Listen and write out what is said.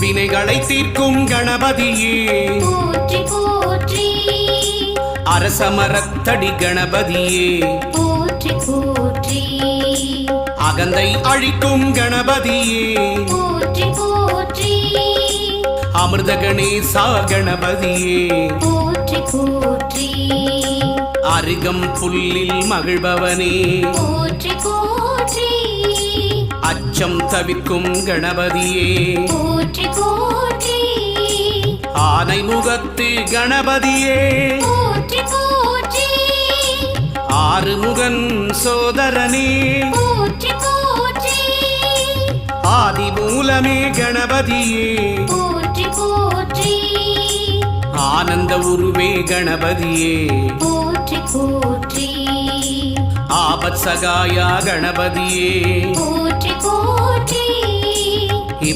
வினைகளை தீர்க்கும் கணபதியே போற்றி போற்றி அரசமரத்தடி கணபதியே போற்றி போற்றி அகந்தை அழிக்கும் கணபதியே போற்றி போற்றி அமிர்த கணேசா கணபதியே போற்றி போற்றி அருகம் புல்லில் மகிழ்பவனே போற்றி போற்றி அச்சம் தவிர்க்கும் கணபதியே போற்றி போற்றி ஆனை முகத்து கணபதியே போற்றி போற்றி ஆறுமுகன் சோதரனே போற்றி போற்றி ஆதி மூலமே கணபதியே போற்றி போற்றி ஆனந்த உருவே கணபதியே போற்றி போற்றி ஆபத் சகாயா கணபதியே போற்றி